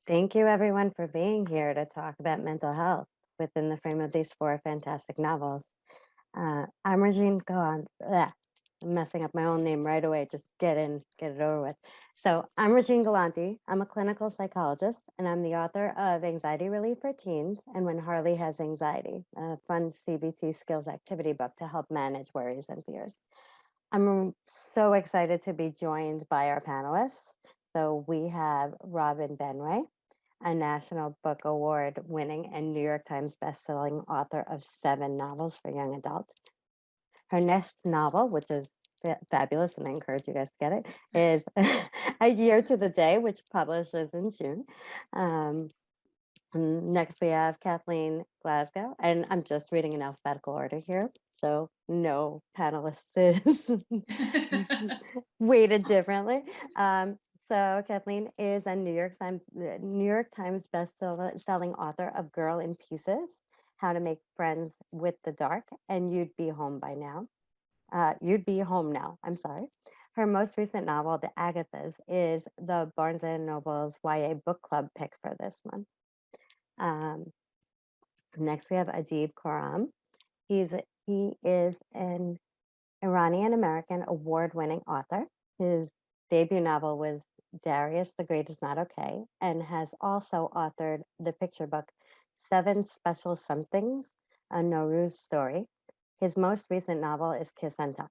Thank you, everyone, for being here to talk about mental health within the frame of these four fantastic novels. I'm Regine Galanti. I'm messing up my own name right away. Just get it over with. So I'm Regine Galanti. I'm a clinical psychologist, and I'm the author of Anxiety Relief for Teens and When Harley Has Anxiety, a fun CBT skills activity book to help manage worries and fears. I'm so excited to be joined by our panelists. So we have Robin Benway, a National Book Award winning and New York Times bestselling author of 7 novels for young adults. Her next novel, which is fabulous, and I encourage you guys to get it, is A Year to the Day, which publishes in June. Next, we have Kathleen Glasgow, and I'm just reading in alphabetical order here, so no panelist is weighted differently. So Kathleen is a New York Times best-selling author of Girl in Pieces, How to Make Friends with the Dark, and You'd Be Home by Now. You'd Be Home Now, I'm sorry. Her most recent novel, The Agathas, is the Barnes& and Noble's YA book club pick for this month. Next, we have Adib Khorram. He is an Iranian American award-winning author. His debut novel was Darius the Great Is Not Okay, and has also authored the picture book Seven Special Somethings, a Nowruz story. His most recent novel is Kiss and Tell.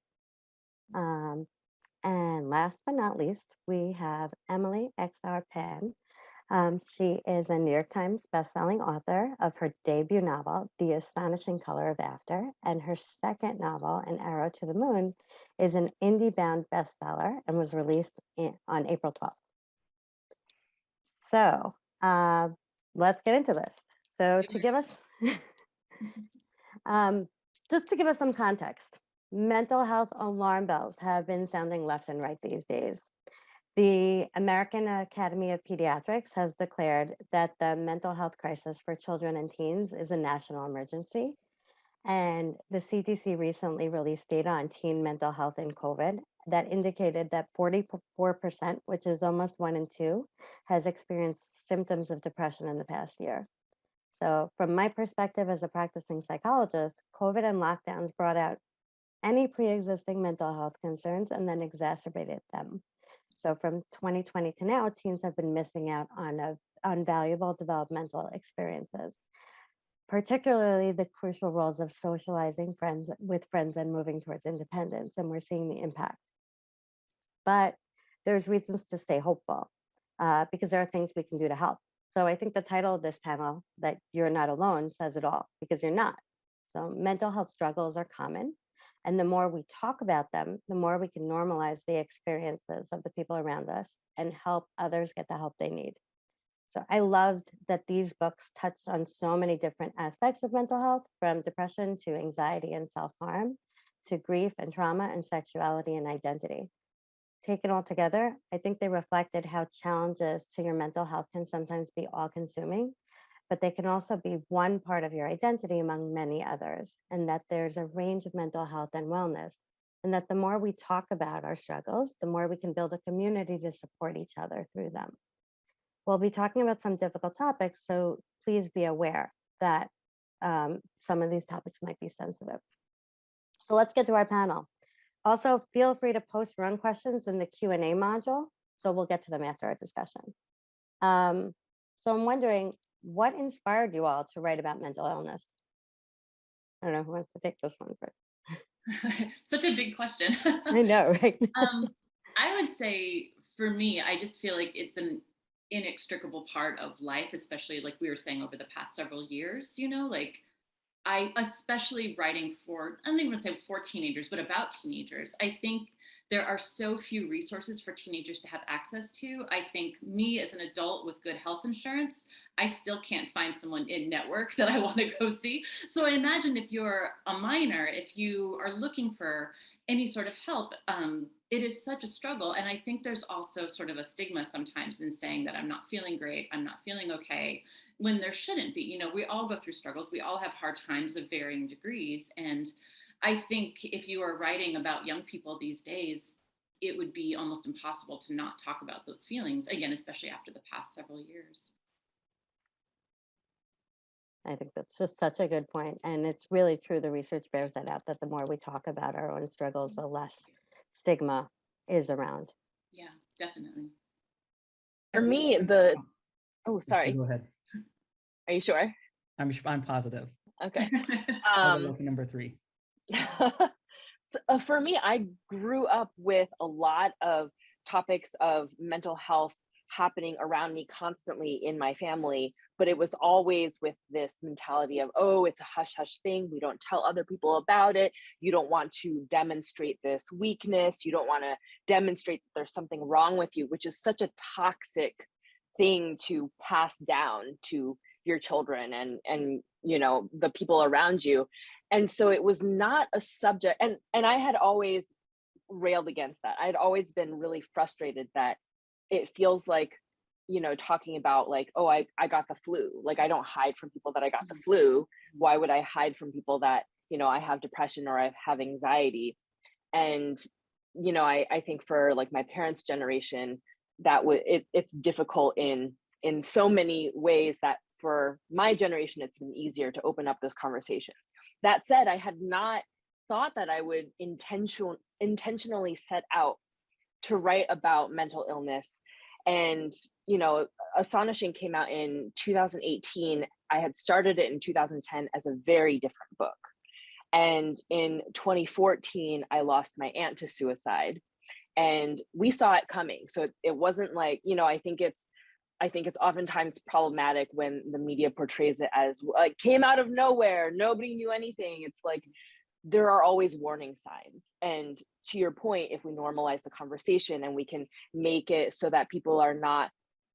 And last but not least, we have Emily Xrpan. She is a New York Times bestselling author of her debut novel, The Astonishing Color of After, and her second novel, An Arrow to the Moon, is an indie-bound bestseller and was released on April 12th. So let's get into this. So to give us, just to give us some context, mental health alarm bells have been sounding left and right these days. The American Academy of Pediatrics has declared that the mental health crisis for children and teens is a national emergency. And the CDC recently released data on teen mental health in COVID that indicated that 44%, which is almost 1 in 2, has experienced symptoms of depression in the past year. So from my perspective as a practicing psychologist, COVID and lockdowns brought out any pre-existing mental health concerns and then exacerbated them. So from 2020 to now, teens have been missing out on valuable developmental experiences, particularly the crucial roles of socializing with friends and moving towards independence, and we're seeing the impact. But there's reasons to stay hopeful because there are things we can do to help. So I think the title of this panel, that You're Not Alone, says it all, because you're not. So mental health struggles are common. And the more we talk about them, the more we can normalize the experiences of the people around us and help others get the help they need. So I loved that these books touched on so many different aspects of mental health, from depression to anxiety and self-harm, to grief and trauma and sexuality and identity. Taken all together, I think they reflected how challenges to your mental health can sometimes be all-consuming, but they can also be one part of your identity among many others, and that there's a range of mental health and wellness, and that the more we talk about our struggles, the more we can build a community to support each other through them. We'll be talking about some difficult topics, so please be aware that some of these topics might be sensitive. So let's get to our panel. Also, feel free to post your own questions in the Q&A module, so we'll get to them after our discussion. So I'm wondering, what inspired you all to write about mental illness? I don't know who wants to take this one first. Such a big question. I know, right? I would say for me, I just feel like it's an inextricable part of life, especially like we were saying over the past several years, like I, especially writing for, I don't even want to say for teenagers, but about teenagers, I think there are so few resources for teenagers to have access to. I think me as an adult with good health insurance, I still can't find someone in network that I want to go see. So I imagine if you're a minor, if you are looking for any sort of help, it is such a struggle. And I think there's also sort of a stigma sometimes in saying that I'm not feeling great, I'm not feeling okay, when there shouldn't be. We all go through struggles. We all have hard times of varying degrees. And I think if you are writing about young people these days, it would be almost impossible to not talk about those feelings, again, especially after the past several years. I think that's just such a good point. And it's really true. The research bears that out, that the more we talk about our own struggles, the less stigma is around. Yeah, definitely. For me, oh, sorry. Go ahead. Are you sure? I'm positive. Okay. Lucky number 3. So, for me, I grew up with a lot of topics of mental health happening around me constantly in my family, but it was always with this mentality of, oh, it's a hush hush thing. We don't tell other people about it. You don't want to demonstrate this weakness. You don't want to demonstrate that there's something wrong with you, which is such a toxic thing to pass down to your children and you know, the people around you. And so it was not a subject, and I had always railed against that. I had always been really frustrated that it feels like, you know, talking about like, oh, I got the flu. Like, I don't hide from people that I got the flu. Why would I hide from people that, you know, I have depression or I have anxiety? And, you know, I think for like my parents' generation, that it's difficult in so many ways, that for my generation, it's been easier to open up those conversations. That said, I had not thought that I would intentionally set out to write about mental illness. And, you know, Astonishing came out in 2018. I had started it in 2010 as a very different book. And in 2014, I lost my aunt to suicide, and we saw it coming. So it wasn't like, you know, I think it's oftentimes problematic when the media portrays it as like came out of nowhere, nobody knew anything. It's like there are always warning signs. And to your point, if we normalize the conversation and we can make it so that people are not,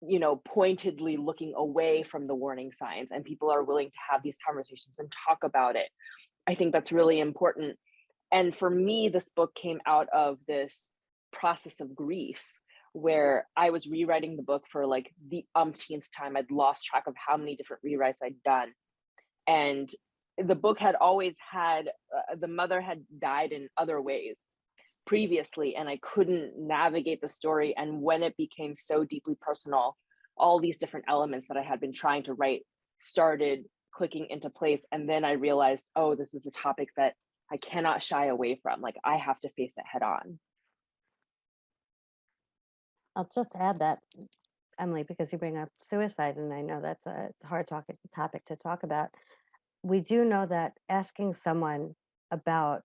you know, pointedly looking away from the warning signs, and people are willing to have these conversations and talk about it, I think that's really important. And for me, this book came out of this process of grief, where I was rewriting the book for like the umpteenth time. I'd lost track of how many different rewrites I'd done. And the book had always had, the mother had died in other ways previously, and I couldn't navigate the story. And when it became so deeply personal, all these different elements that I had been trying to write started clicking into place. And then I realized, oh, this is a topic that I cannot shy away from. Like, I have to face it head on. I'll just add that, Emily, because you bring up suicide, and I know that's a hard topic to talk about. We do know that asking someone about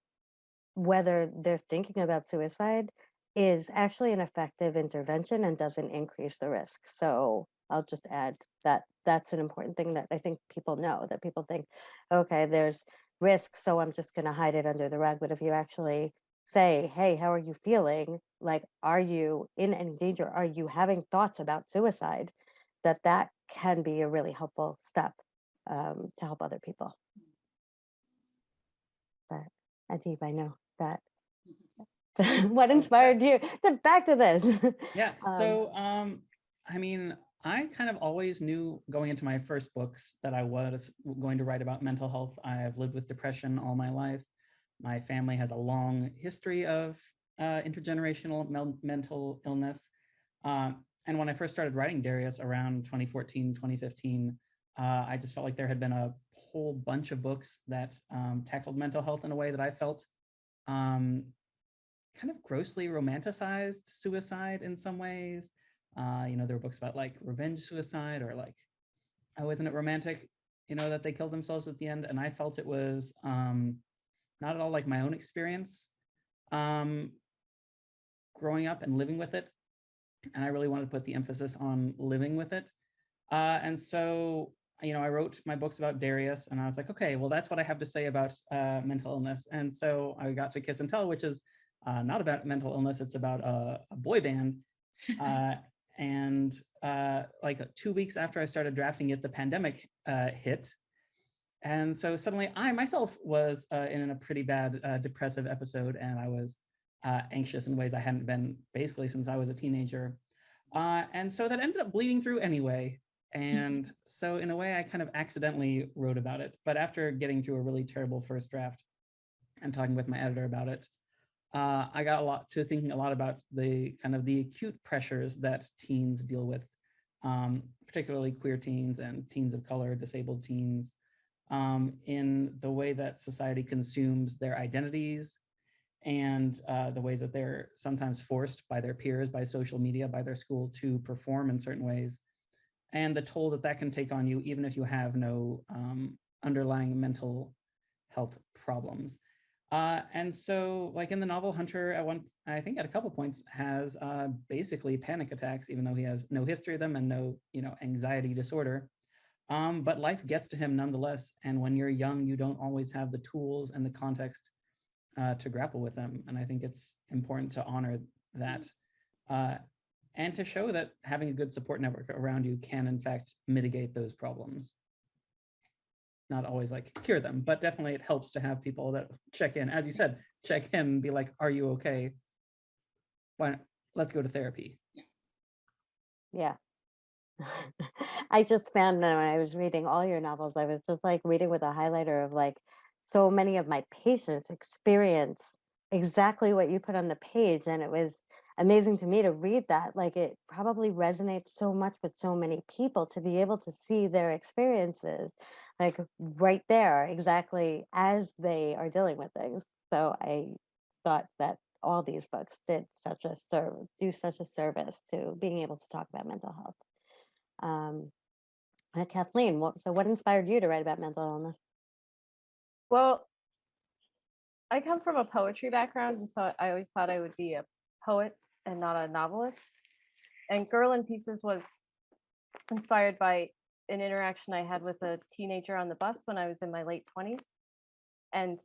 whether they're thinking about suicide is actually an effective intervention and doesn't increase the risk. So I'll just add that that's an important thing that I think people know, that people think, okay, there's risk, so I'm just going to hide it under the rug. But if you actually say, hey, how are you feeling? Like, are you in any danger? Are you having thoughts about suicide? That can be a really helpful step to help other people. But Adib, I know that. What inspired you to back to this? Yeah, so I mean, I kind of always knew going into my first books that I was going to write about mental health. I've lived with depression all my life. My family has a long history of intergenerational mental illness. And when I first started writing Darius around 2014, 2015, I just felt like there had been a whole bunch of books that tackled mental health in a way that I felt kind of grossly romanticized suicide in some ways. You know, there were books about like revenge suicide, or like, oh, isn't it romantic, you know, that they killed themselves at the end? And I felt it was not at all like my own experience growing up and living with it. And I really wanted to put the emphasis on living with it. And so, you know, I wrote my books about Darius, and I was like, okay, well, that's what I have to say about mental illness. And so I got to Kiss and Tell, which is not about mental illness. It's about a boy band. And like 2 weeks after I started drafting it, the pandemic hit. And so suddenly I myself was in a pretty bad depressive episode, and I was anxious in ways I hadn't been basically since I was a teenager. And so that ended up bleeding through anyway. And so in a way, I kind of accidentally wrote about it. But after getting through a really terrible first draft and talking with my editor about it, I got thinking a lot about the kind of the acute pressures that teens deal with, particularly queer teens and teens of color, disabled teens, in the way that society consumes their identities and the ways that they're sometimes forced by their peers, by social media, by their school to perform in certain ways, and the toll that that can take on you, even if you have no underlying mental health problems. And so, like in the novel, Hunter I think at a couple points has basically panic attacks, even though he has no history of them and no, anxiety disorder. But life gets to him nonetheless. And when you're young, you don't always have the tools and the context to grapple with them. And I think it's important to honor that and to show that having a good support network around you can, in fact, mitigate those problems. Not always like cure them, but definitely it helps to have people that check in, as you said, check in and be like, are you okay? Let's go to therapy. Yeah. I just found that when I was reading all your novels, I was just like reading with a highlighter of like so many of my patients experience exactly what you put on the page. And it was amazing to me to read that. Like it probably resonates so much with so many people to be able to see their experiences like right there, exactly as they are dealing with things. So I thought that all these books do such a service to being able to talk about mental health. Kathleen, what inspired you to write about mental illness? Well, I come from a poetry background, and so I always thought I would be a poet and not a novelist. And Girl in Pieces was inspired by an interaction I had with a teenager on the bus when I was in my late 20s. And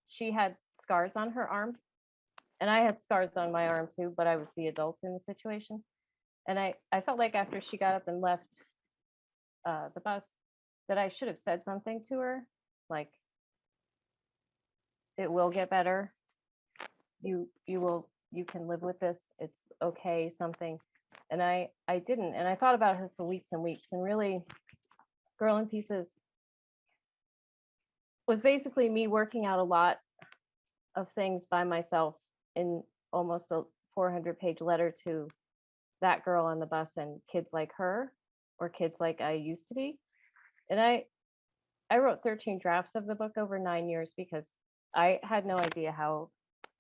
she had scars on her arm, and I had scars on my arm too, but I was the adult in the situation. And I felt like after she got up and left the bus that I should have said something to her, like, it will get better. You can live with this. It's okay, something. And I didn't. And I thought about her for weeks and weeks. And really, Girl in Pieces was basically me working out a lot of things by myself in almost a 400-page letter to that girl on the bus and kids like her, or kids like I used to be. And I wrote 13 drafts of the book over 9 years because I had no idea how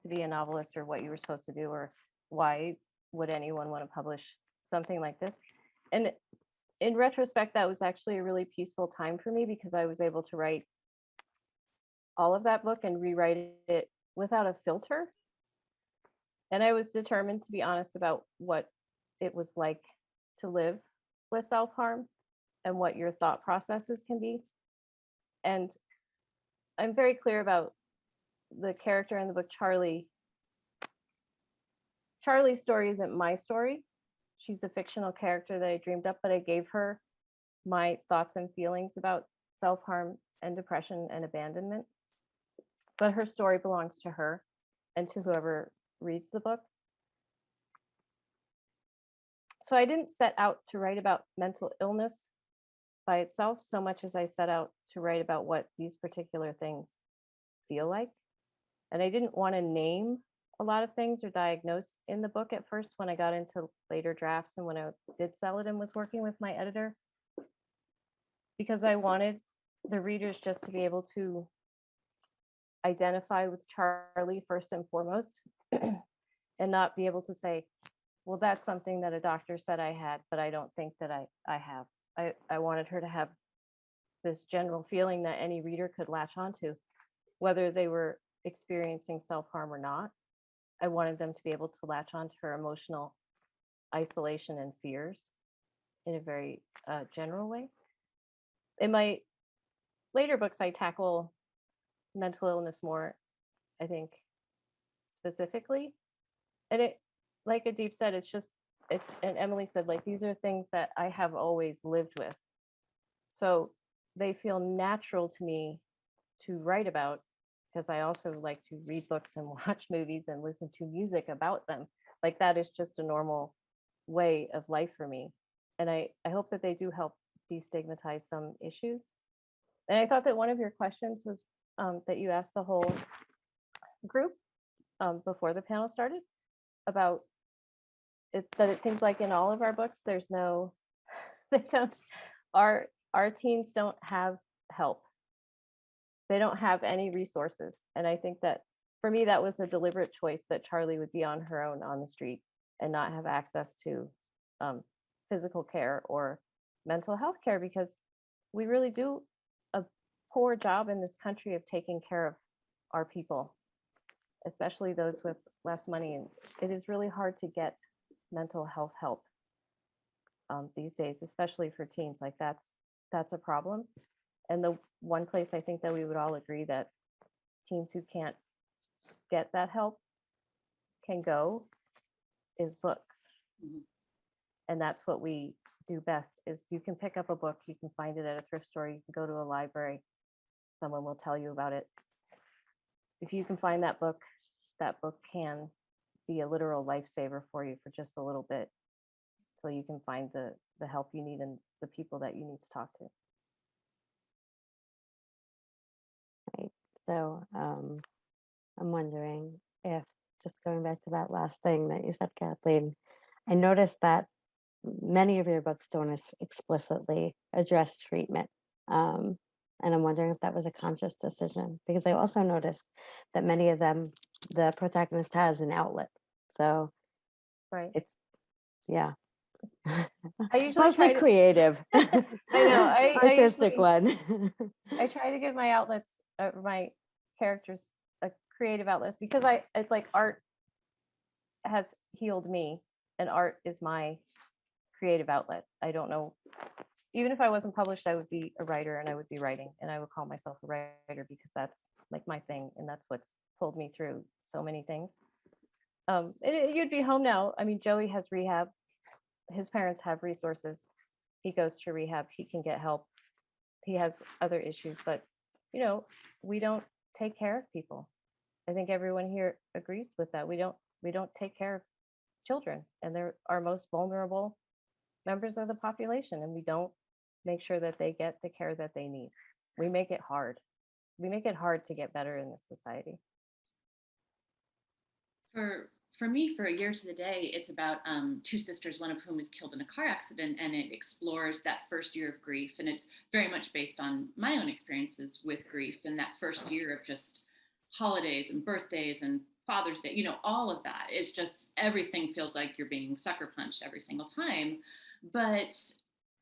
to be a novelist or what you were supposed to do or why would anyone want to publish something like this. And in retrospect, that was actually a really peaceful time for me because I was able to write all of that book and rewrite it without a filter. And I was determined to be honest about what it was like to live with self-harm and what your thought processes can be. And I'm very clear about the character in the book, Charlie. Charlie's story isn't my story. She's a fictional character that I dreamed up, but I gave her my thoughts and feelings about self-harm and depression and abandonment. But her story belongs to her and to whoever reads the book. So I didn't set out to write about mental illness by itself so much as I set out to write about what these particular things feel like. And I didn't want to name a lot of things or diagnose in the book at first when I got into later drafts and when I did sell it and was working with my editor, because I wanted the readers just to be able to identify with Charlie first and foremost and not be able to say, well, that's something that a doctor said I had, but I don't think that I have. I wanted her to have this general feeling that any reader could latch onto, whether they were experiencing self-harm or not. I wanted them to be able to latch onto her emotional isolation and fears in a very general way. In my later books, I tackle mental illness more, I think, specifically. And it, like Adib said, and Emily said, like, these are things that I have always lived with. So they feel natural to me to write about, because I also like to read books and watch movies and listen to music about them. Like, that is just a normal way of life for me. And I hope that they do help destigmatize some issues. And I thought that one of your questions was that you asked the whole group before the panel started about it, that it seems like in all of our books, there's no, they don't, our teens don't have help. they don't have any resources. And I think that for me, that was a deliberate choice, that Charlie would be on her own on the street and not have access to physical care or mental health care, because we really do a poor job in this country of taking care of our people, especially those with less money. And it is really hard to get mental health help these days, especially for teens. Like that's a problem. And the one place I think that we would all agree that teens who can't get that help can go is books. Mhm. And that's what we do best, is you can pick up a book, you can find it at a thrift store, you can go to a library, someone will tell you about it. If you can find that book can be a literal lifesaver for you for just a little bit, so you can find the help you need and the people that you need to talk to. Right. So I'm wondering if, just going back to that last thing that you said, Kathleen, I noticed that many of your books don't explicitly address treatment. And I'm wondering if that was a conscious decision, because I also noticed that many of them, the protagonist has an outlet. So Right. it's, yeah. I usually Mostly try to, creative. I know, I Artistic usually, one. I try to give my outlets, my characters, a creative outlet, because it's like art has healed me, and art is my creative outlet. I don't know, even if I wasn't published, I would be a writer and I would be writing, and I would call myself a writer because that's like my thing, and that's what's pulled me through so many things. You'd be home now. I mean, Joey has rehab. His parents have resources. He goes to rehab. He can get help. He has other issues, but you know, we don't take care of people. I think everyone here agrees with that. We don't take care of children, and they're our most vulnerable members of the population, and we don't make sure that they get the care that they need. We make it hard. We make it hard to get better in this society. For me, for A Year to the Day, it's about two sisters, one of whom is killed in a car accident, and it explores that first year of grief. And it's very much based on my own experiences with grief, and that first year of just holidays and birthdays and Father's Day, all of that is just, everything feels like you're being sucker punched every single time. But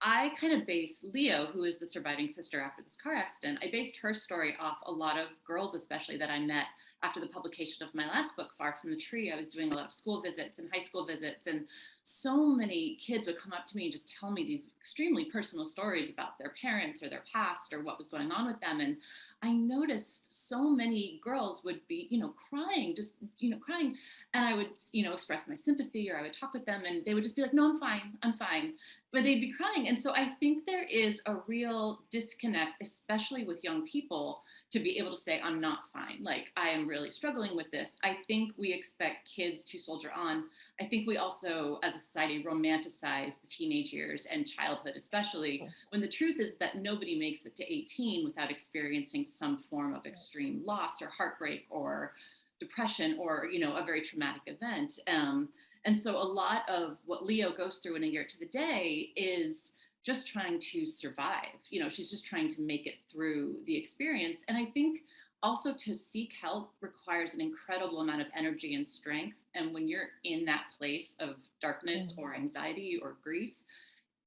I kind of base Leo, who is the surviving sister after this car accident, I based her story off a lot of girls, especially that I met after the publication of my last book, Far from the Tree. I was doing a lot of school visits and high school visits, and so many kids would come up to me and just tell me these extremely personal stories about their parents or their past or what was going on with them. And I noticed so many girls would be, crying, just, crying. And I would, express my sympathy, or I would talk with them, and they would just be like, no, I'm fine. But they'd be crying. And so I think there is a real disconnect, especially with young people, to be able to say, I'm not fine. Like, I am really struggling with this. I think we expect kids to soldier on. I think we also, as a society, romanticize the teenage years and childhood, especially, when the truth is that nobody makes it to 18 without experiencing some form of extreme loss or heartbreak or depression or, a very traumatic event. And so a lot of what Leo goes through in A Year to the Day is just trying to survive. She's just trying to make it through the experience. And I think also to seek help requires an incredible amount of energy and strength. And when you're in that place of darkness or anxiety or grief,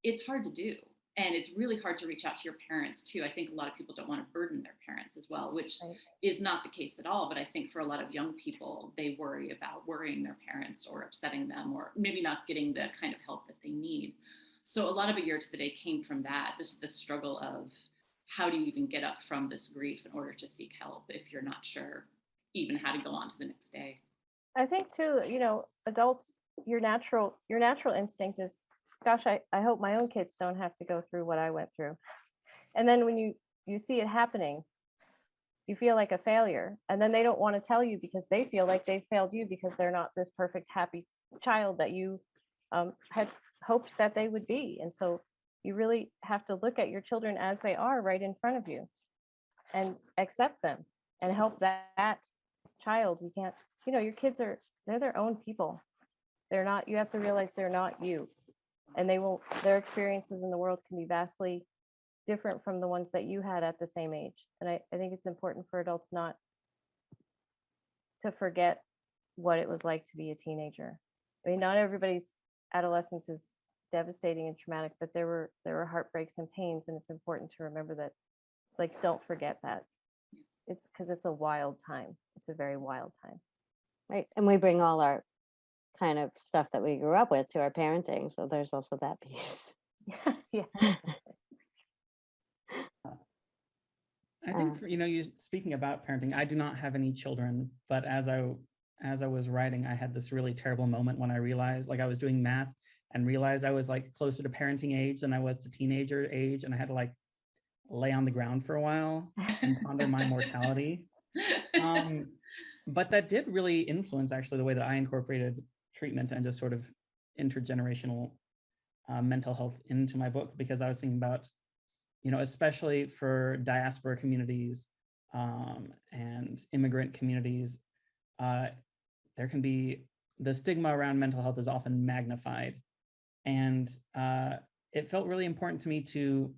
it's hard to do. And it's really hard to reach out to your parents too. I think a lot of people don't want to burden their parents as well, which is not the case at all. But I think for a lot of young people, they worry about worrying their parents or upsetting them, or maybe not getting the kind of help that they need. So a lot of A Year to the Day came from that. There's this struggle of, how do you even get up from this grief in order to seek help if you're not sure even how to go on to the next day? I think too, adults, your natural instinct is, gosh, I hope my own kids don't have to go through what I went through. And then when you see it happening, you feel like a failure. And then they don't want to tell you because they feel like they failed you, because they're not this perfect, happy child that you had hoped that they would be. And so you really have to look at your children as they are right in front of you and accept them and help that child. You can't, your kids they're their own people. They're not, you have to realize they're not you. And their experiences in the world can be vastly different from the ones that you had at the same age. And I think it's important for adults not to forget what it was like to be a teenager. I mean, not everybody's adolescence is devastating and traumatic, but there were heartbreaks and pains, and it's important to remember that. Like, don't forget that. It's because it's a wild time. It's a very wild time. Right. And we bring all our kind of stuff that we grew up with to our parenting. So there's also that piece. Yeah. I think for, you speaking about parenting, I do not have any children, but as I was writing, I had this really terrible moment when I realized, like, I was doing math and realized I was like closer to parenting age than I was to teenager age, and I had to like lay on the ground for a while and ponder my mortality. But that did really influence actually the way that I incorporated treatment and just sort of intergenerational mental health into my book, because I was thinking about, especially for diaspora communities and immigrant communities, there can be, the stigma around mental health is often magnified. And it felt really important to me to,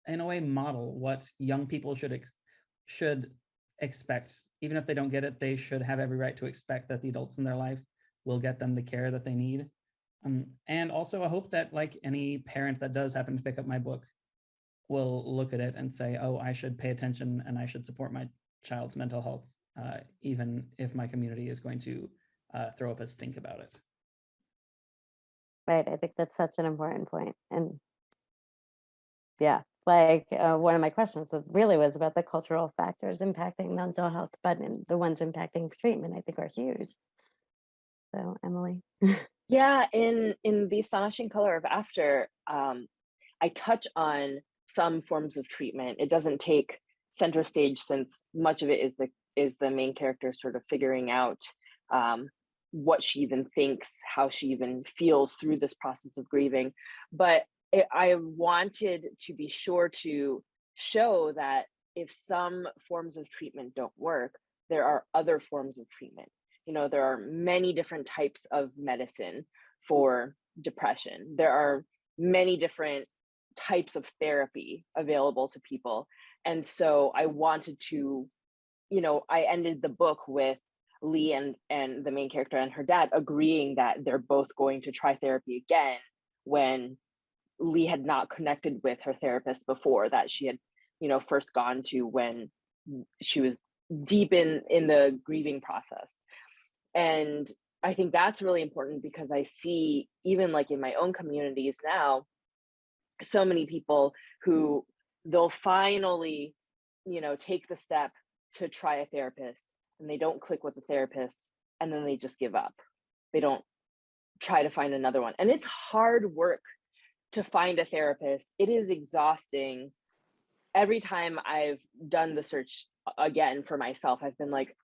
in a way, model what young people should expect. Even if they don't get it, they should have every right to expect that the adults in their life will get them the care that they need. And also I hope that, like, any parent that does happen to pick up my book will look at it and say, oh, I should pay attention and I should support my child's mental health, even if my community is going to throw up a stink about it. Right. I think that's such an important point. And yeah, like one of my questions really was about the cultural factors impacting mental health, but the ones impacting treatment, I think, are huge. So, Emily. Yeah, in the Astonishing Color of After, I touch on some forms of treatment. It doesn't take center stage, since much of it is the main character sort of figuring out what she even thinks, how she even feels through this process of grieving. But I wanted to be sure to show that if some forms of treatment don't work, there are other forms of treatment. There are many different types of medicine for depression. There are many different types of therapy available to people. And so I wanted to, I ended the book with Lee and the main character and her dad agreeing that they're both going to try therapy again, when Lee had not connected with her therapist before, that she had, first gone to when she was deep in the grieving process. And I think that's really important, because I see, even like in my own communities now, so many people who they'll finally, take the step to try a therapist, and they don't click with the therapist, and then they just give up. They don't try to find another one. And it's hard work to find a therapist. It is exhausting. Every time I've done the search again for myself, I've been like,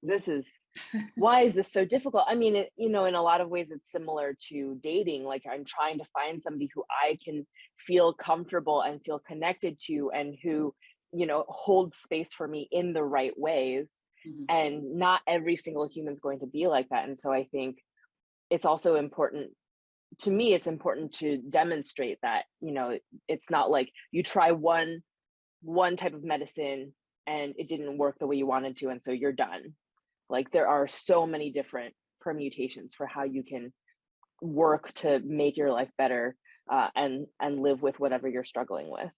why is this so difficult? I mean, in a lot of ways, it's similar to dating. Like, I'm trying to find somebody who I can feel comfortable and feel connected to, and who, holds space for me in the right ways. Mm-hmm. And not every single human's going to be like that. And so I think it's also important, to me, it's important to demonstrate that, it's not like you try one type of medicine and it didn't work the way you wanted to, and so you're done. Like, there are so many different permutations for how you can work to make your life better, and live with whatever you're struggling with.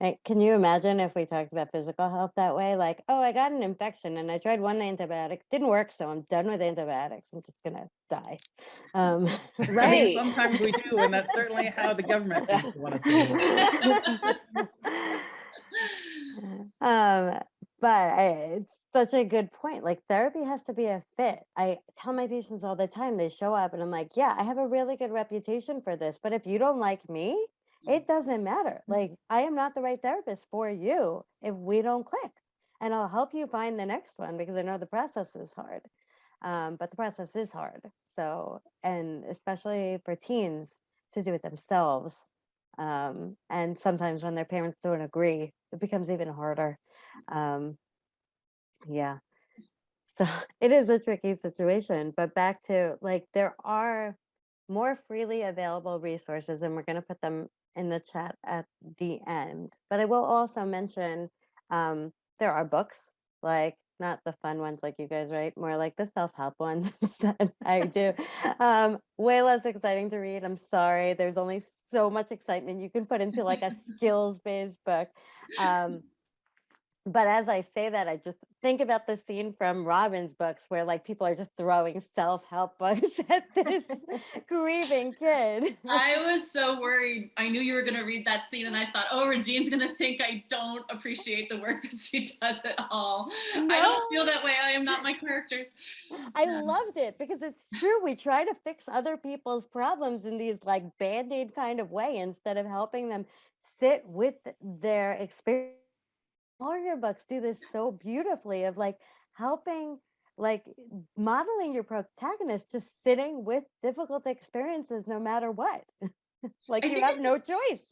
Right. Can you imagine if we talked about physical health that way? Like, oh, I got an infection and I tried one antibiotic, didn't work, so I'm done with antibiotics. I'm just gonna die. Right. I mean, sometimes we do, and that's certainly how the government seems to want us to do. But it's such a good point. Like, therapy has to be a fit. I tell my patients all the time, they show up and I'm like, yeah, I have a really good reputation for this, but if you don't like me, it doesn't matter. Like, I am not the right therapist for you if we don't click. And I'll help you find the next one, because I know the process is hard. But the process is hard. So, and especially for teens to do it themselves. And sometimes when their parents don't agree, it becomes even harder. Yeah. So it is a tricky situation, but back to, like, there are more freely available resources, and we're going to put them in the chat at the end. But I will also mention there are books, like not the fun ones like you guys write, more like the self-help ones that I do. Way less exciting to read. I'm sorry. There's only so much excitement you can put into like a skills-based book. But as I say that, I just think about the scene from Robin's books where like people are just throwing self-help books at this grieving kid. I was so worried. I knew you were going to read that scene, and I thought, oh, Regine's going to think I don't appreciate the work that she does at all. I don't feel that way. I am not my characters. I loved it because it's true. We try to fix other people's problems in these like Band-Aid kind of way instead of helping them sit with their experience. All your books do this so beautifully of like helping, like modeling your protagonist just sitting with difficult experiences no matter what. Like you have no choice.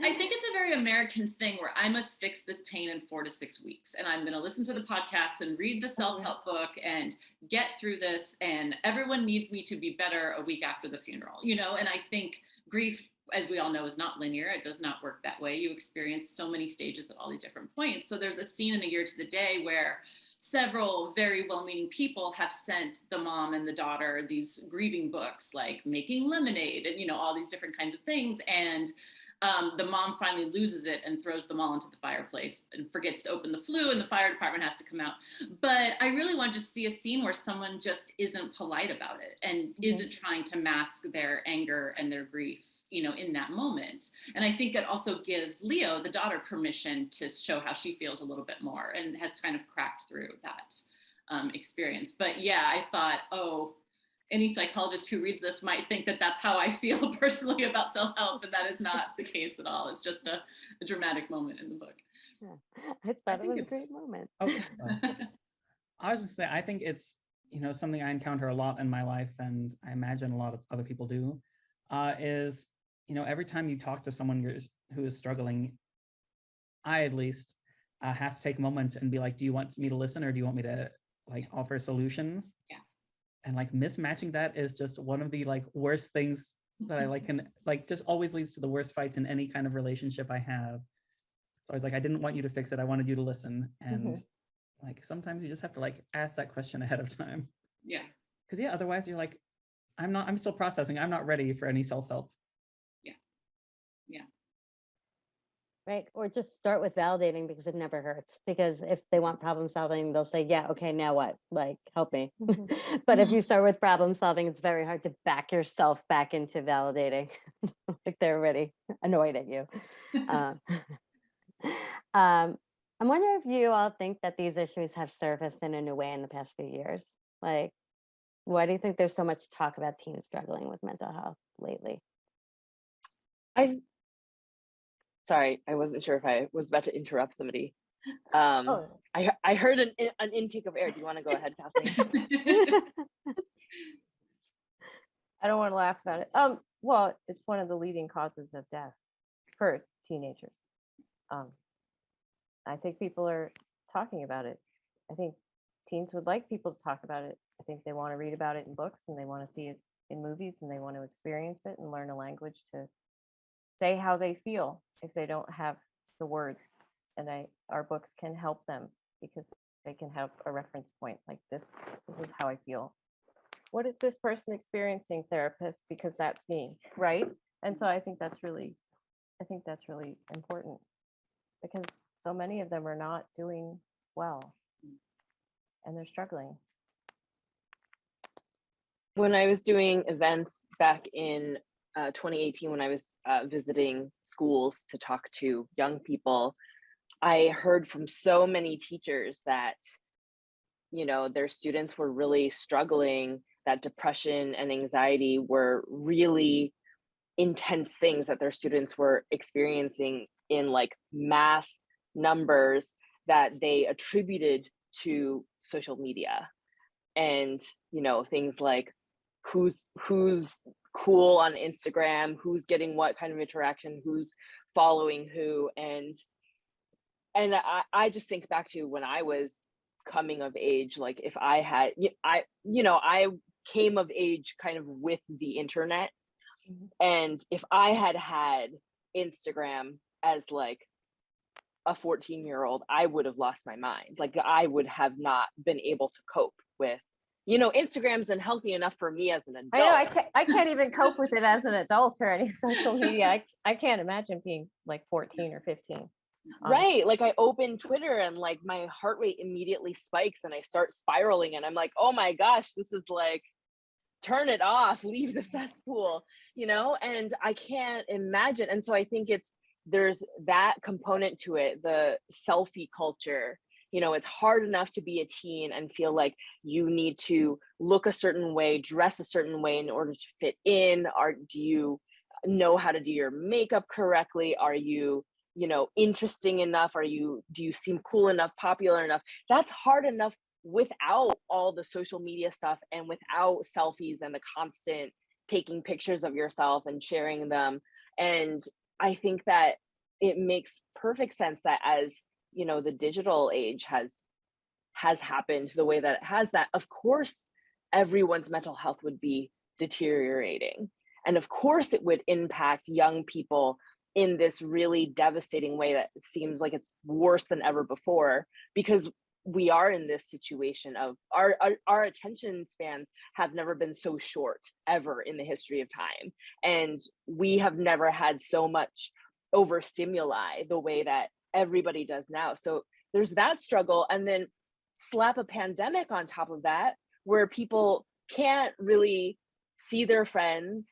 I think it's a very American thing where I must fix this pain in 4 to 6 weeks, and I'm going to listen to the podcast and read the self-help book and get through this, and everyone needs me to be better a week after the funeral, you know? And I think grief, as we all know, is not linear. It does not work that way. You experience so many stages at all these different points. So there's a scene in A Year to the Day where several very well-meaning people have sent the mom and the daughter these grieving books, like making lemonade and, you know, all these different kinds of things. And the mom finally loses it and throws them all into the fireplace and forgets to open the flue, and the fire department has to come out. But I really wanted to see a scene where someone just isn't polite about it and isn't trying to mask their anger and their grief, you know, in that moment. And I think it also gives Leo, the daughter, permission to show how she feels a little bit more and has kind of cracked through that experience. But yeah, I thought, oh, any psychologist who reads this might think that that's how I feel personally about self-help, and that is not the case at all. It's just a dramatic moment in the book. Yeah. I thought it was a great moment. Okay. I was just saying, I think it's, you know, something I encounter a lot in my life, and I imagine a lot of other people do, is, you know, every time you talk to someone who is struggling, I at least have to take a moment and be like, do you want me to listen, or do you want me to like offer solutions? Yeah. And like mismatching that is just one of the like worst things that I like, can like just always leads to the worst fights in any kind of relationship I have. So I was like, I didn't want you to fix it. I wanted you to listen. And like, sometimes you just have to like ask that question ahead of time. Yeah. Cause yeah, otherwise you're like, I'm still processing. I'm not ready for any self-help. Yeah. Yeah. Right. Or just start with validating, because it never hurts. Because if they want problem solving, they'll say, yeah, okay, now what? Like, help me. But if you start with problem solving, it's very hard to back yourself back into validating. Like they're already annoyed at you. I'm wondering if you all think that these issues have surfaced in a new way in the past few years. Like, why do you think there's so much talk about teens struggling with mental health lately? Sorry, I wasn't sure if I was about to interrupt somebody. I heard an intake of air. Do you want to go ahead, Kathleen? I don't want to laugh about it. Well, it's one of the leading causes of death for teenagers. I think people are talking about it. I think teens would like people to talk about it. I think they want to read about it in books, and they want to see it in movies, and they want to experience it and learn a language to say how they feel if they don't have the words. And our books can help them, because they can have a reference point like this is how I feel. What is this person experiencing, therapist? Because that's me, right? And so I think that's really important, because so many of them are not doing well and they're struggling. When I was doing events back in 2018, when I was visiting schools to talk to young people, I heard from so many teachers that, you know, their students were really struggling, that depression and anxiety were really intense things that their students were experiencing in like mass numbers that they attributed to social media. And, you know, things like who's cool on Instagram, who's getting what kind of interaction, who's following who. And I just think back to when I was coming of age, like if I had, I came of age kind of with the internet. And if I had Instagram as like a 14-year-old, I would have lost my mind. Like I would have not been able to cope with, Instagram's unhealthy enough for me as an adult. I know I can't even cope with it as an adult or any social media. I can't imagine being like 14 or 15. Right. Like I open Twitter and like my heart rate immediately spikes and I start spiraling and I'm like, oh my gosh, this is like, turn it off, leave the cesspool, and I can't imagine. And so I think there's that component to it, the selfie culture. It's hard enough to be a teen and feel like you need to look a certain way, dress a certain way in order to fit in. Do you know how to do your makeup correctly? Are you, interesting enough? Do you seem cool enough, popular enough? That's hard enough without all the social media stuff and without selfies and the constant taking pictures of yourself and sharing them. And I think that it makes perfect sense that as the digital age has happened the way that it has, that of course everyone's mental health would be deteriorating, and of course it would impact young people in this really devastating way that seems like it's worse than ever before, because we are in this situation of our attention spans have never been so short ever in the history of time, and we have never had so much overstimuli the way that everybody does now. So there's that struggle, and then slap a pandemic on top of that where people can't really see their friends,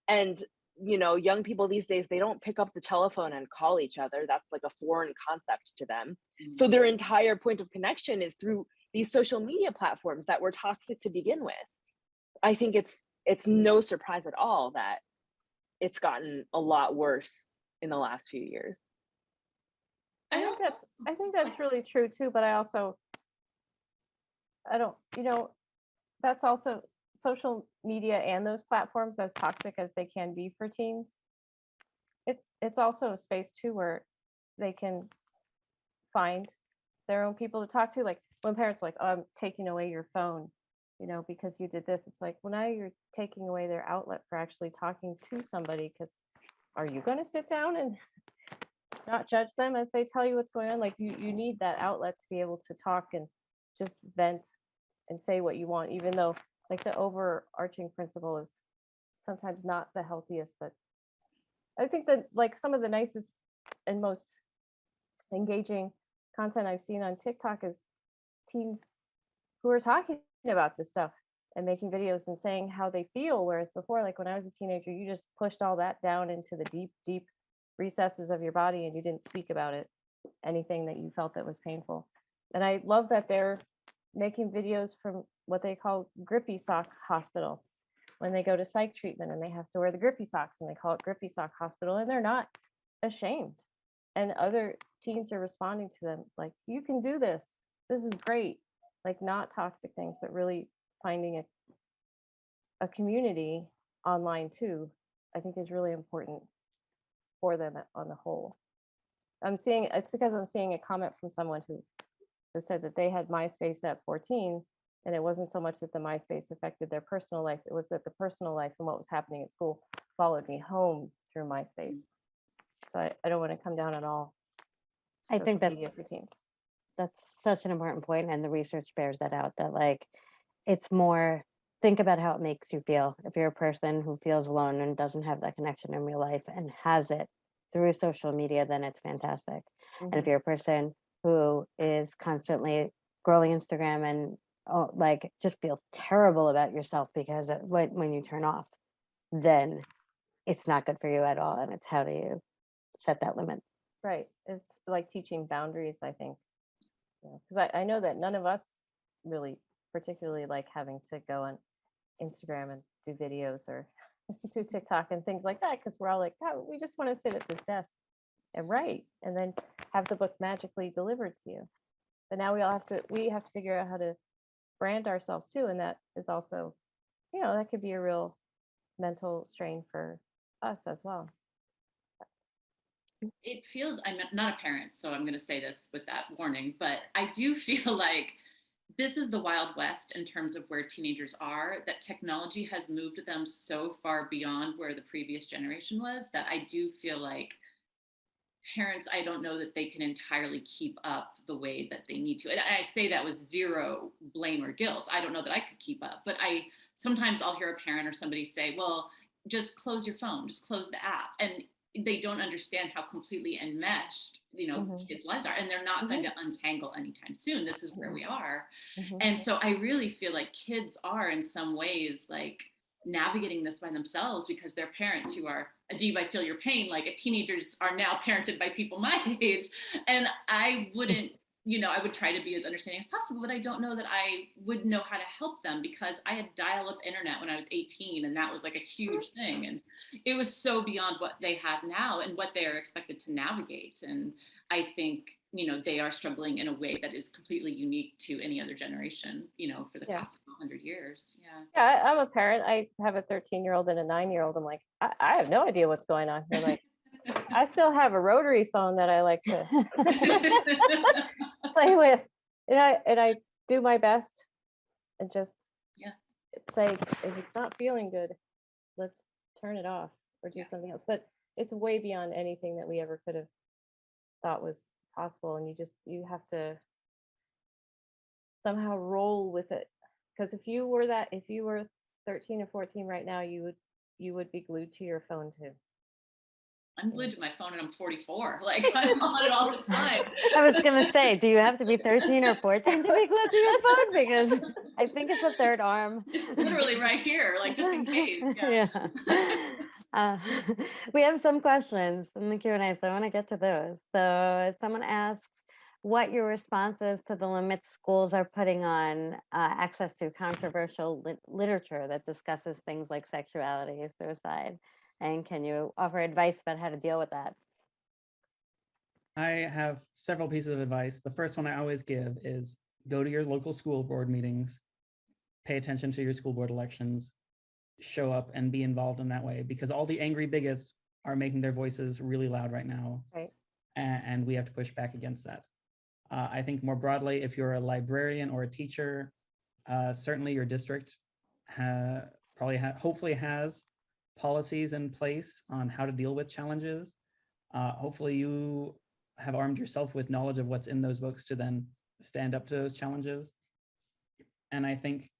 and young people these days, they don't pick up the telephone and call each other. That's like a foreign concept to them. So their entire point of connection is through these social media platforms that were toxic to begin with. I think it's no surprise at all that it's gotten a lot worse in the last few years. I think that's really true too, but that's also social media and those platforms, as toxic as they can be for teens. It's also a space too where they can find their own people to talk to. Like when parents are like, oh, I'm taking away your phone, because you did this. It's like, well, now you're taking away their outlet for actually talking to somebody, because are you going to sit down and not judge them as they tell you what's going on? Like you need that outlet to be able to talk and just vent and say what you want, even though like the overarching principle is sometimes not the healthiest. But I think that like some of the nicest and most engaging content I've seen on TikTok is teens who are talking about this stuff and making videos and saying how they feel. Whereas before, like when I was a teenager, you just pushed all that down into the deep, deep recesses of your body and you didn't speak about it, anything that you felt that was painful. And I love that they're making videos from what they call grippy sock hospital, when they go to psych treatment and they have to wear the grippy socks, and they call it grippy sock hospital, and they're not ashamed. And other teens are responding to them like, you can do this. This is great. Like not toxic things, but really finding a community online too, I think is really important for them on the whole. It's because I'm seeing a comment from someone who said that they had MySpace at 14, and it wasn't so much that the MySpace affected their personal life, it was that the personal life and what was happening at school followed me home through MySpace. So I don't want to come down at all. I think social media for teens. that's such an important point, and the research bears that out, that like it's more, think about how it makes you feel. If you're a person who feels alone and doesn't have that connection in real life and has it through social media, then it's fantastic. And if you're a person who is constantly scrolling Instagram and like just feels terrible about yourself because when you turn off, then it's not good for you at all. And it's how do you set that limit? Right. It's like teaching boundaries, I think. Because I know that none of us really particularly like having to go on Instagram and do videos or do TikTok and things like that, because we're all like, oh, we just want to sit at this desk and write and then have the book magically delivered to you. But now we have to figure out how to brand ourselves too. And that is also, that could be a real mental strain for us as well. It feels, I'm not a parent, so I'm going to say this with that warning, but I do feel like this is the Wild West in terms of where teenagers are, that technology has moved them so far beyond where the previous generation was, that I do feel like parents, I don't know that they can entirely keep up the way that they need to. And I say that with zero blame or guilt. I don't know that I could keep up, but sometimes I'll hear a parent or somebody say, well, just close your phone, just close the app. And they don't understand how completely enmeshed, kids' lives are. And they're not going to untangle anytime soon. This is where we are. And so I really feel like kids are in some ways like navigating this by themselves because their parents who are, Adib, I feel your pain, like teenagers are now parented by people my age. And I wouldn't, I would try to be as understanding as possible, but I don't know that I would know how to help them because I had dial-up internet when I was 18 and that was like a huge thing. And it was so beyond what they have now and what they are expected to navigate. And I think, they are struggling in a way that is completely unique to any other generation, for the past 100 years. Yeah, I'm a parent. I have a 13-year-old and a 9-year-old. I'm like, I have no idea what's going on. They're like, I still have a rotary phone that I like to play with. And I do my best and just say, if it's not feeling good, let's turn it off or do something else. But it's way beyond anything that we ever could have thought was possible. And you have to somehow roll with it. Because if you were 13 or 14 right now, you would be glued to your phone too. I'm glued to my phone and I'm 44. Like I'm on it all the time. I was gonna say, do you have to be 13 or 14 to be glued to your phone? Because I think it's a third arm. It's literally right here, like just in case. We have some questions in the Q&A, so I want to get to those. So someone asks what your response is to the limits schools are putting on access to controversial literature that discusses things like sexuality, suicide, and can you offer advice about how to deal with that? I have several pieces of advice. The first one I always give is go to your local school board meetings, pay attention to your school board elections, show up and be involved in that way, because all the angry bigots are making their voices really loud right now. Right. And we have to push back against that. I think more broadly, if you're a librarian or a teacher, certainly your district hopefully has policies in place on how to deal with challenges. Hopefully you have armed yourself with knowledge of what's in those books to then stand up to those challenges. And I think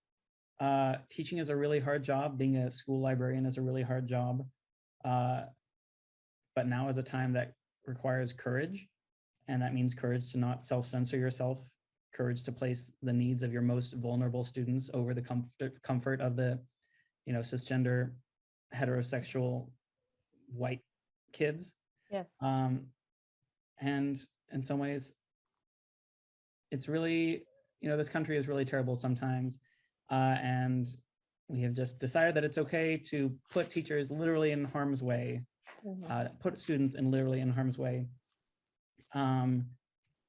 teaching is a really hard job. Being a school librarian is a really hard job. But now is a time that requires courage. And that means courage to not self-censor yourself, courage to place the needs of your most vulnerable students over the comfort of the, cisgender, heterosexual, white kids. Yes. And in some ways, it's really, this country is really terrible sometimes. And we have just decided that it's okay to put teachers literally in harm's way, put students in literally in harm's way. And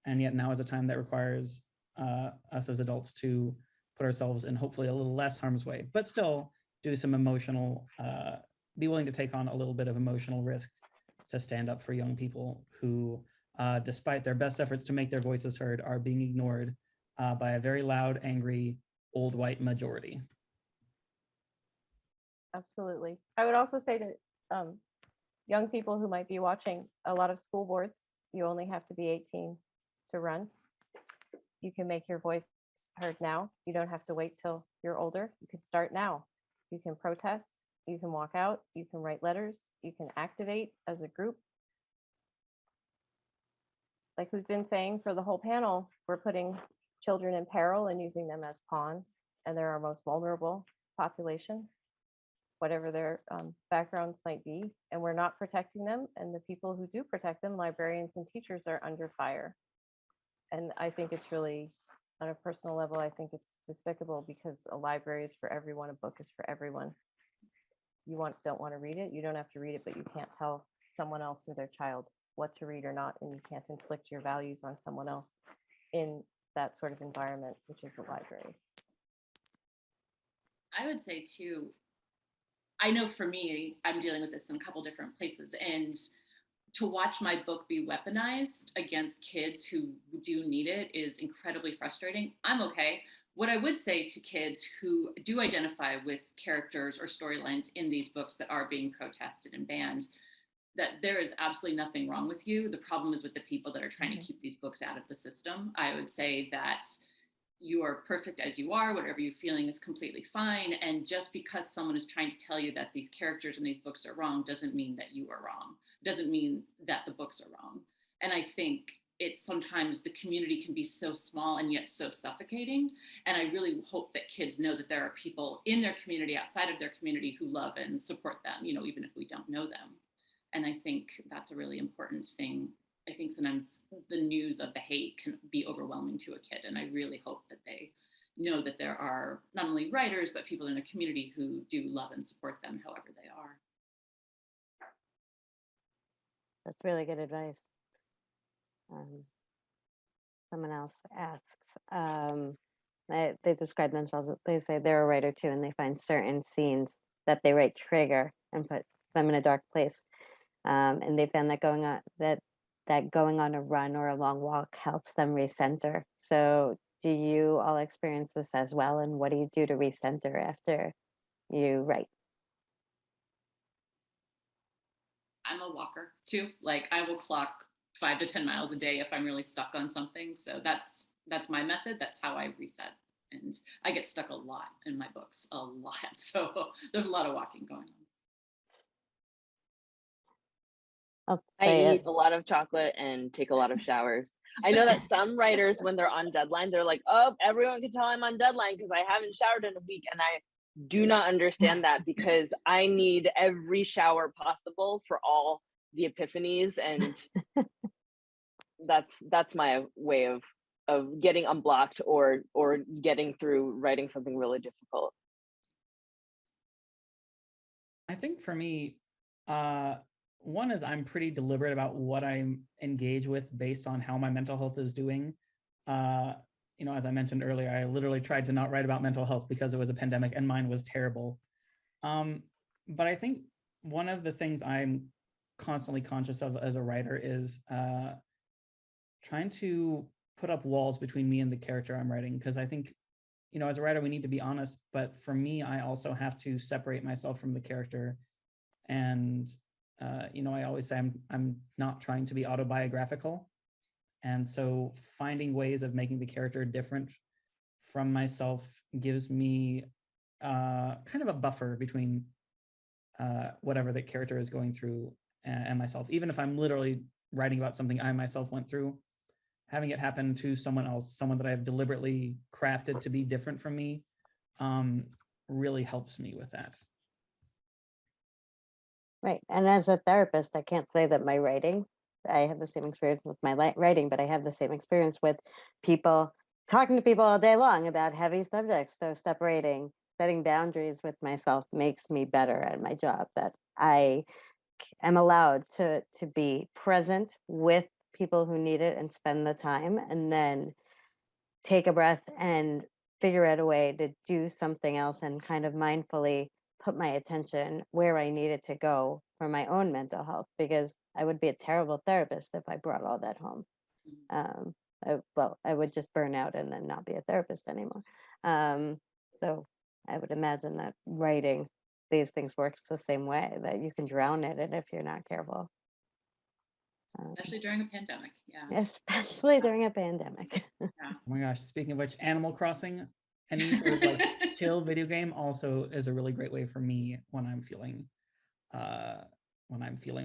yet now is a time that requires us as adults to put ourselves in hopefully a little less harm's way, but still do some emotional, be willing to take on a little bit of emotional risk to stand up for young people who, despite their best efforts to make their voices heard, are being ignored by a very loud, angry, old white majority. Absolutely. I would also say to young people who might be watching, a lot of school boards, you only have to be 18 to run. You can make your voice heard now. You don't have to wait till you're older. You can start now. You can protest, you can walk out, you can write letters, you can activate as a group. Like we've been saying for the whole panel, we're putting children in peril and using them as pawns, and they're our most vulnerable population, whatever their backgrounds might be, and we're not protecting them. And the people who do protect them, librarians and teachers, are under fire. And I think it's really, on a personal level, I think it's despicable because a library is for everyone, a book is for everyone. You don't want to read it, you don't have to read it, but you can't tell someone else or their child what to read or not, and you can't inflict your values on someone else in that sort of environment, which is the library. I would say too, I know for me, I'm dealing with this in a couple different places, and to watch my book be weaponized against kids who do need it is incredibly frustrating. I'm okay. What I would say to kids who do identify with characters or storylines in these books that are being protested and banned, that there is absolutely nothing wrong with you. The problem is with the people that are trying to keep these books out of the system. I would say that you are perfect as you are. Whatever you're feeling is completely fine. And just because someone is trying to tell you that these characters in these books are wrong doesn't mean that you are wrong. Doesn't mean that the books are wrong. And I think it's sometimes the community can be so small and yet so suffocating. And I really hope that kids know that there are people in their community, outside of their community, who love and support them, you know, even if we don't know them. And I think that's a really important thing. I think sometimes the news of the hate can be overwhelming to a kid. And I really hope that they know that there are not only writers, but people in the community who do love and support them however they are. That's really good advice. Someone else asks, they describe themselves, they say they're a writer too, and they find certain scenes that they write trigger and put them in a dark place. And they found that going on a run or a long walk helps them recenter. So do you all experience this as well? And what do you do to recenter after you write? I'm a walker too. Like I will clock 5 to 10 miles a day if I'm really stuck on something. So that's my method. That's how I reset. And I get stuck a lot in my books, a lot. So there's a lot of walking going on. I eat a lot of chocolate and take a lot of showers. I know that some writers, when they're on deadline, they're like, oh, everyone can tell I'm on deadline because I haven't showered in a week. And I do not understand that, because I need every shower possible for all the epiphanies. And that's my way of getting unblocked or getting through writing something really difficult. I think for me, one is I'm pretty deliberate about what I engage with based on how my mental health is doing. You know, as I mentioned earlier, I literally tried to not write about mental health because it was a pandemic and mine was terrible. But I think one of the things I'm constantly conscious of as a writer is trying to put up walls between me and the character I'm writing. Because I think, you know, as a writer, we need to be honest, but for me, I also have to separate myself from the character. And you know, I always say I'm not trying to be autobiographical. And so finding ways of making the character different from myself gives me kind of a buffer between whatever the character is going through and myself. Even if I'm literally writing about something I myself went through, having it happen to someone else, someone that I've deliberately crafted to be different from me, really helps me with that. Right. And as a therapist, I can't say that my writing, I have the same experience with my writing, but I have the same experience with people, talking to people all day long about heavy subjects. So setting boundaries with myself makes me better at my job, that I am allowed to be present with people who need it and spend the time, and then take a breath and figure out a way to do something else and kind of mindfully put my attention where I needed to go for my own mental health, because I would be a terrible therapist if I brought all that home. I would just burn out and then not be a therapist anymore. So I would imagine that writing these things works the same way, that you can drown in it if you're not careful. Especially during a pandemic. Yeah. Especially during a pandemic. Yeah. Oh my gosh, speaking of which, Animal Crossing, any sort of like chill video game also is a really great way for me when I'm feeling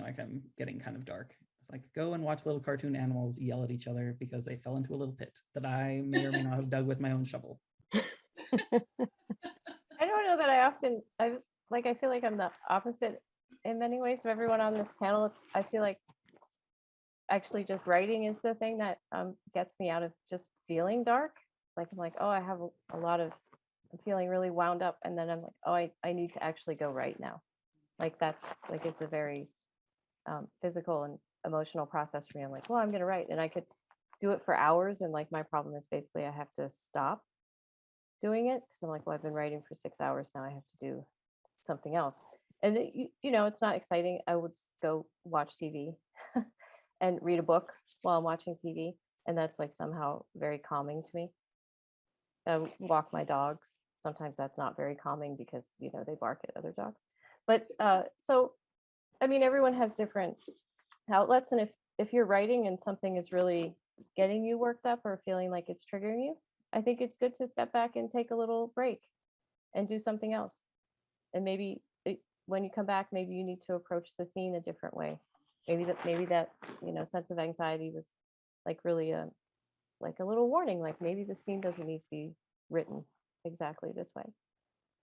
like I'm getting kind of dark. It's like, go and watch little cartoon animals yell at each other because they fell into a little pit that I may or may not have dug with my own shovel. I don't know that I feel like I'm the opposite in many ways of everyone on this panel. I feel like actually just writing is the thing that gets me out of just feeling dark. Like I'm like, oh, I have I'm feeling really wound up, and then I'm like, oh, I need to actually go write now. Like that's like, it's a very physical and emotional process for me. I'm like, well, I'm gonna write, and I could do it for hours, and like my problem is basically I have to stop doing it because I'm like, well, I've been writing for 6 hours now, I have to do something else. And you know, it's not exciting. I would just go watch TV and read a book while I'm watching TV, and that's like somehow very calming to me. Walk my dogs. Sometimes that's not very calming because, you know, they bark at other dogs. But so I mean, everyone has different outlets, and if you're writing and something is really getting you worked up or feeling like it's triggering you, I think it's good to step back and take a little break and do something else. And maybe when you come back, maybe you need to approach the scene a different way. Maybe that sense of anxiety was like really like a little warning, like maybe the scene doesn't need to be written exactly this way,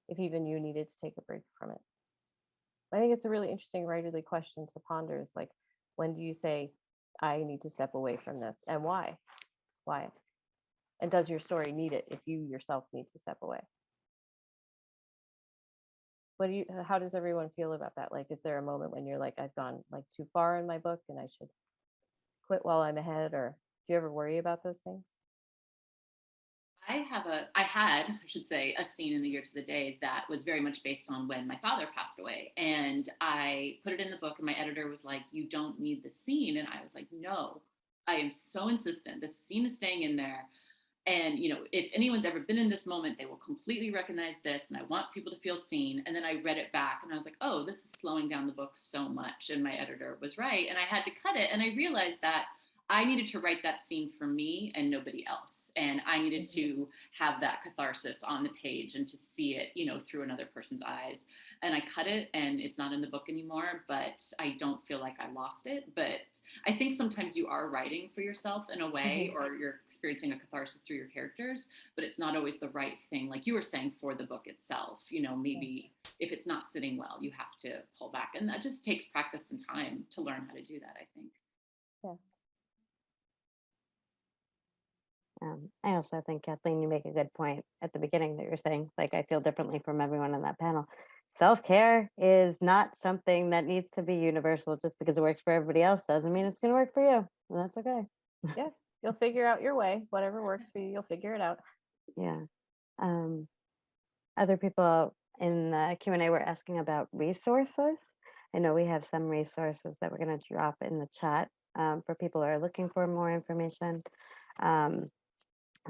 if even you needed to take a break from it. I think it's a really interesting writerly question to ponder, is like, when do you say, I need to step away from this, and why? Why? And does your story need it if you yourself need to step away? How does everyone feel about that? Like, is there a moment when you're like, I've gone like too far in my book and I should quit while I'm ahead? Or do you ever worry about those things? I had, I should say, a scene in The Year to the Day that was very much based on when my father passed away. And I put it in the book, and my editor was like, you don't need the scene. And I was like, no, I am so insistent. The scene is staying in there. And, if anyone's ever been in this moment, they will completely recognize this. And I want people to feel seen. And then I read it back and I was like, oh, this is slowing down the book so much. And my editor was right. And I had to cut it. And I realized that I needed to write that scene for me and nobody else. And I needed to have that catharsis on the page and to see it, through another person's eyes. And I cut it, and it's not in the book anymore, but I don't feel like I lost it. But I think sometimes you are writing for yourself in a way, or you're experiencing a catharsis through your characters, but it's not always the right thing. Like you were saying, for the book itself, maybe if it's not sitting well, you have to pull back. And that just takes practice and time to learn how to do that, I think. Yeah. I also think, Kathleen, you make a good point at the beginning that you're saying, like, I feel differently from everyone on that panel. Self-care is not something that needs to be universal. Just because it works for everybody else doesn't mean it's going to work for you. And that's okay. Yeah, you'll figure out your way. Whatever works for you, you'll figure it out. Yeah. Other people in the Q&A were asking about resources. I know we have some resources that we're going to drop in the chat for people who are looking for more information.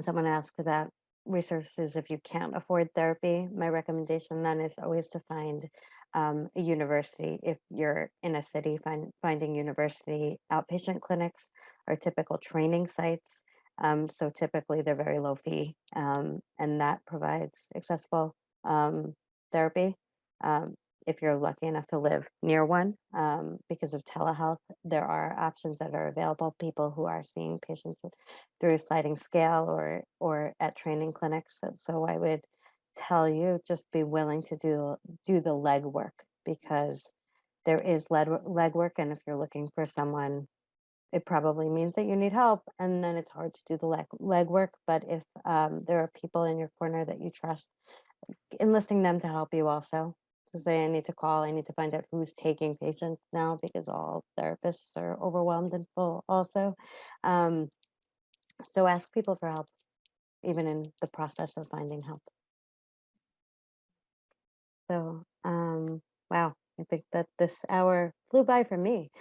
Someone asked about resources if you can't afford therapy. My recommendation then is always to find a university. If you're in a city, finding university outpatient clinics are typical training sites. So typically they're very low fee, and that provides accessible therapy. If you're lucky enough to live near one, because of telehealth, there are options that are available. People who are seeing patients through sliding scale or at training clinics. So I would tell you, just be willing to do the legwork, because there is legwork, and if you're looking for someone, it probably means that you need help, and then it's hard to do the legwork. But if there are people in your corner that you trust, enlisting them to help you also. To say, I need to call, I need to find out who's taking patients now, because all therapists are overwhelmed and full also. So ask people for help, even in the process of finding help. So, wow, I think that this hour flew by for me.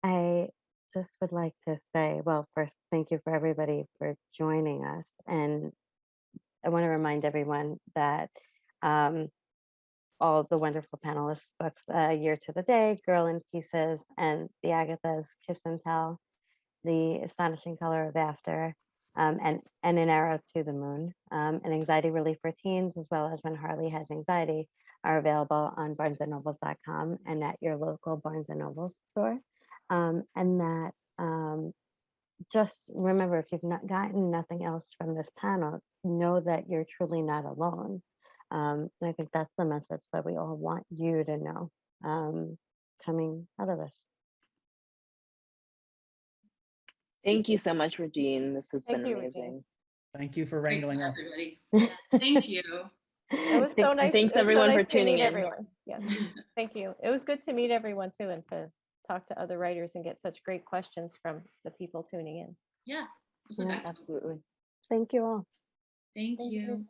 I just would like to say, well, first, thank you for everybody for joining us. And I want to remind everyone that all of the wonderful panelists' books, Year to the Day, Girl in Pieces, and the Agatha's Kiss and Tell, The Astonishing Color of After, and An Arrow to the Moon, and Anxiety Relief for Teens, as well as When Harley Has Anxiety, are available on barnesandnobles.com and at your local Barnes and Noble store. And that just remember, if you've not gotten nothing else from this panel, know that you're truly not alone. And I think that's the message that we all want you to know coming out of this. Thank you so much, Regine. This has been Thank you, amazing. Regine. Thank you for wrangling us. Everybody. Yeah, thank you. It was so nice. Thanks it was everyone so for nice to tuning meet in. Everyone. Yes, thank you. It was good to meet everyone too, and to talk to other writers and get such great questions from the people tuning in. Yeah, this was Yeah, excellent. Absolutely. Thank you all. Thank you. Regine.